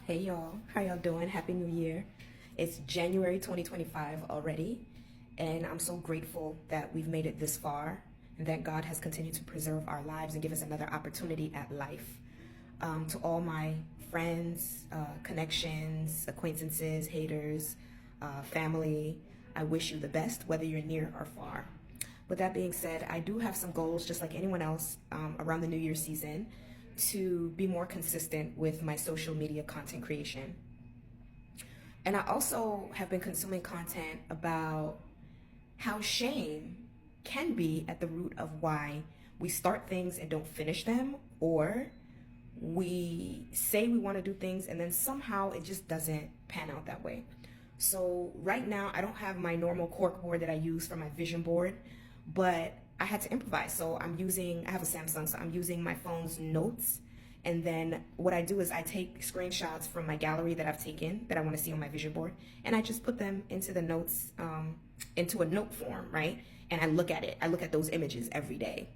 Hey y'all, how y'all doing? Happy New Year. It's January 2025 already, and I'm so grateful that we've made it this far and that God has continued to preserve our lives and give us another opportunity at life. To all my friends, connections, acquaintances, haters, family, I wish you the best, whether you're near or far. With that being said, I do have some goals, just like anyone else, around the New Year season to be more consistent with my social media content creation. And I also have been consuming content about how shame can be at the root of why we start things and don't finish them, or we say we want to do things and then somehow it just doesn't pan out that way. So right now I don't have my normal cork board that I use for my vision board, but I had to improvise. So I have a Samsung, so I'm using my phone's notes. And then what I do is I take screenshots from my gallery that I've taken that I want to see on my vision board, and I just put them into the notes, into a note form, right? And I look at it. I look at those images every day.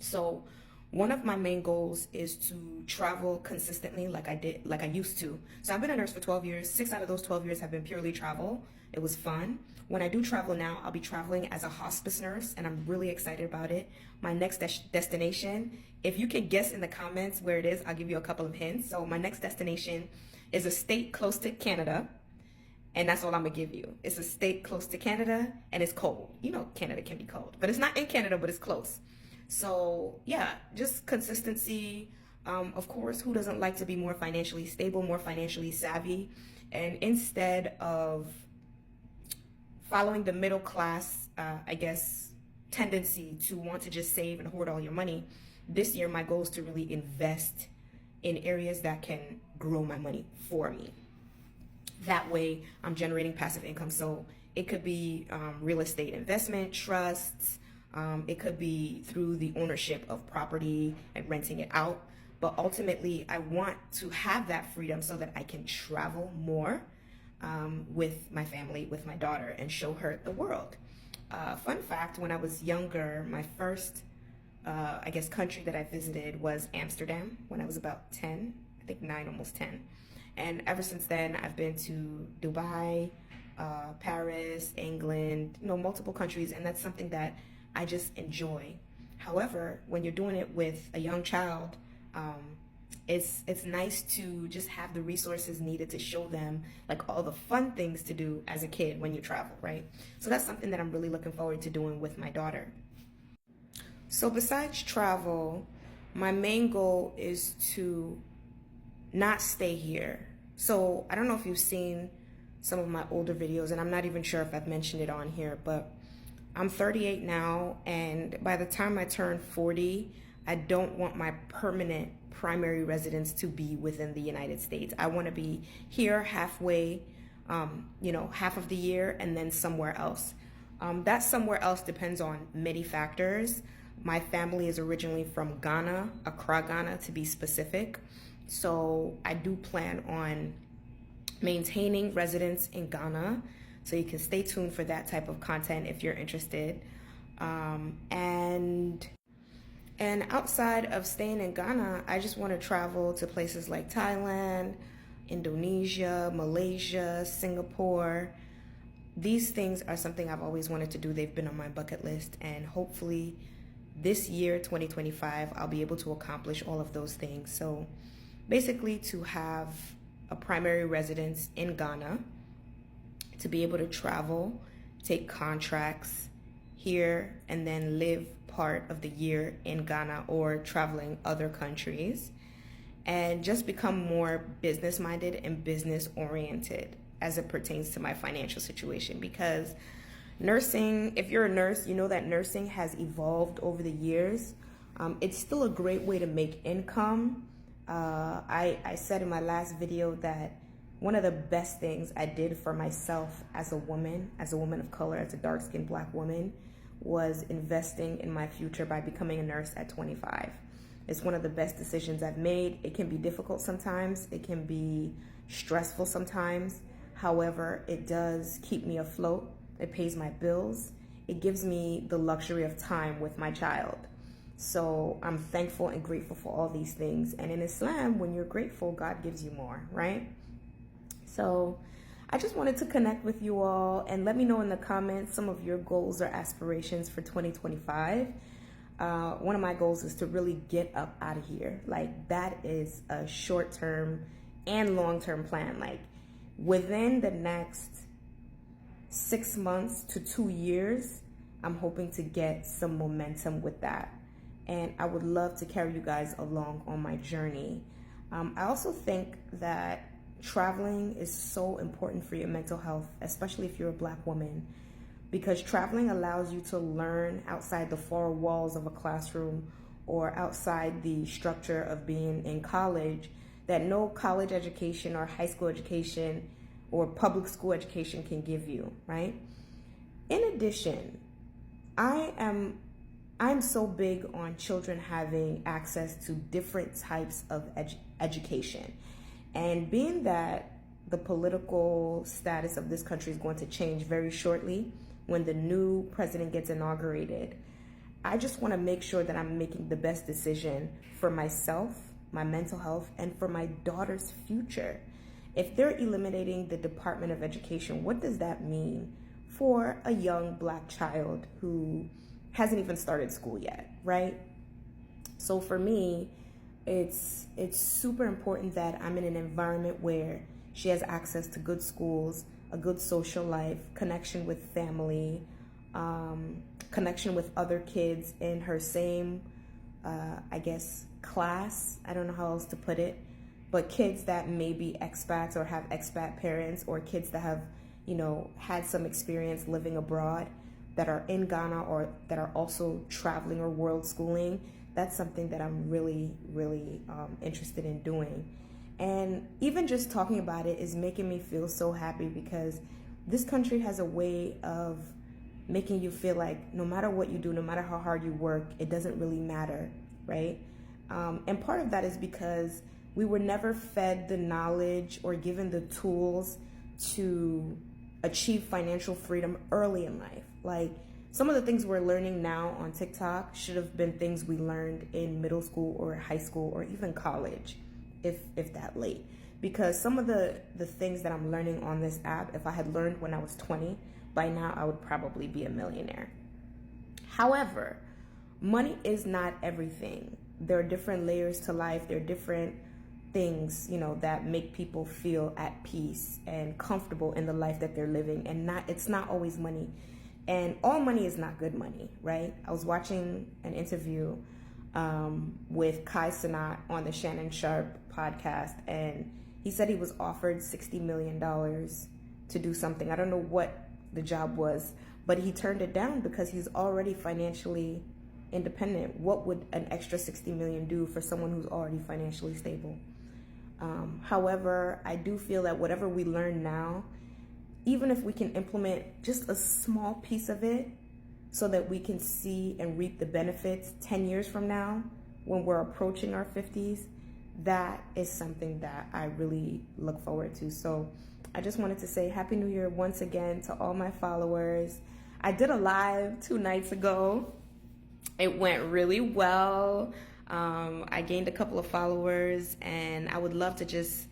So one of my main goals is to travel consistently like I used to. So I've been a nurse for 12 years. 6 out of those 12 years have been purely travel. It was fun. When I do travel now, I'll be traveling as a hospice nurse, and I'm really excited about it. My next destination, if you can guess in the comments where it is, I'll give you a couple of hints. So my next destination is a state close to Canada, and that's all I'm gonna give you. It's a state close to Canada, and it's cold. You know Canada can be cold, but it's not in Canada, but it's close. So yeah, just consistency. Of course, who doesn't like to be more financially stable, more financially savvy? And instead of following the middle class, tendency to want to just save and hoard all your money, this year my goal is to really invest in areas that can grow my money for me. That way I'm generating passive income. So it could be real estate investment, trusts, it could be through the ownership of property and renting it out. But ultimately, I want to have that freedom so that I can travel more with my family, with my daughter, and show her the world. Fun fact, when I was younger, my first, country that I visited was Amsterdam when I was about 10, I think 9, almost 10. And ever since then, I've been to Dubai, Paris, England, multiple countries, and that's something that I just enjoy. However, when you're doing it with a young child, it's nice to just have the resources needed to show them like all the fun things to do as a kid when you travel, right? So that's something that I'm really looking forward to doing with my daughter. So besides travel, my main goal is to not stay here. So I don't know if you've seen some of my older videos, and I'm not even sure if I've mentioned it on here, but I'm 38 now, and by the time I turn 40, I don't want my permanent primary residence to be within the United States. I want to be here halfway, half of the year, and then somewhere else. That somewhere else depends on many factors. My family is originally from Ghana, Accra, Ghana to be specific. So I do plan on maintaining residence in Ghana. So you can stay tuned for that type of content if you're interested. And outside of staying in Ghana, I just want to travel to places like Thailand, Indonesia, Malaysia, Singapore. These things are something I've always wanted to do. They've been on my bucket list, and hopefully this year, 2025, I'll be able to accomplish all of those things. So basically to have a primary residence in Ghana, to be able to travel, take contracts here, and then live part of the year in Ghana or traveling other countries, and just become more business minded and business oriented as it pertains to my financial situation. Because nursing, if you're a nurse, you know that nursing has evolved over the years. It's still a great way to make income. I said in my last video that one of the best things I did for myself as a woman of color, as a dark-skinned Black woman, was investing in my future by becoming a nurse at 25. It's one of the best decisions I've made. It can be difficult sometimes. It can be stressful sometimes. However, it does keep me afloat. It pays my bills. It gives me the luxury of time with my child. So I'm thankful and grateful for all these things. And in Islam, when you're grateful, God gives you more, right? So I just wanted to connect with you all and let me know in the comments some of your goals or aspirations for 2025. One of my goals is to really get up out of here. Like, that is a short-term and long-term plan. Like, within the next 6 months to 2 years, I'm hoping to get some momentum with that. And I would love to carry you guys along on my journey. I also think that traveling is so important for your mental health, especially if you're a Black woman, because traveling allows you to learn outside the four walls of a classroom or outside the structure of being in college that no college education or high school education or public school education can give you, right? In addition, I'm so big on children having access to different types of education. And being that the political status of this country is going to change very shortly when the new president gets inaugurated, I just want to make sure that I'm making the best decision for myself, my mental health, and for my daughter's future. If they're eliminating the Department of Education, what does that mean for a young Black child who hasn't even started school yet, right? So for me, it's super important that I'm in an environment where she has access to good schools, a good social life, connection with family, connection with other kids in her same, class. I don't know how else to put it, but kids that may be expats or have expat parents, or kids that have, had some experience living abroad that are in Ghana or that are also traveling or world schooling. That's something that I'm really, really interested in doing. And even just talking about it is making me feel so happy, because this country has a way of making you feel like no matter what you do, no matter how hard you work, it doesn't really matter, right? And part of that is because we were never fed the knowledge or given the tools to achieve financial freedom early in life. Like, some of the things we're learning now on TikTok should have been things we learned in middle school or high school or even college, if that late. Because some of the things that I'm learning on this app, if I had learned when I was 20, by now I would probably be a millionaire. However, money is not everything. There are different layers to life. There are different things, that make people feel at peace and comfortable in the life that they're living. And it's not always money. And all money is not good money, right? I was watching an interview with Kai Cenat on the Shannon Sharp podcast, and he said he was offered $60 million to do something. I don't know what the job was, but he turned it down because he's already financially independent. What would an extra $60 million do for someone who's already financially stable? However, I do feel that whatever we learn now, even if we can implement just a small piece of it so that we can see and reap the benefits 10 years from now when we're approaching our 50s, that is something that I really look forward to. So I just wanted to say Happy New Year once again to all my followers. I did a live 2 nights ago. It went really well. I gained a couple of followers, and I would love to just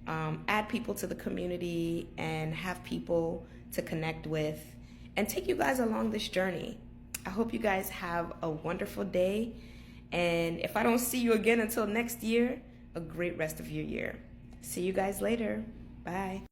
add people to the community and have people to connect with and take you guys along this journey. I hope you guys have a wonderful day, and if I don't see you again until next year, a great rest of your year. See you guys later. Bye.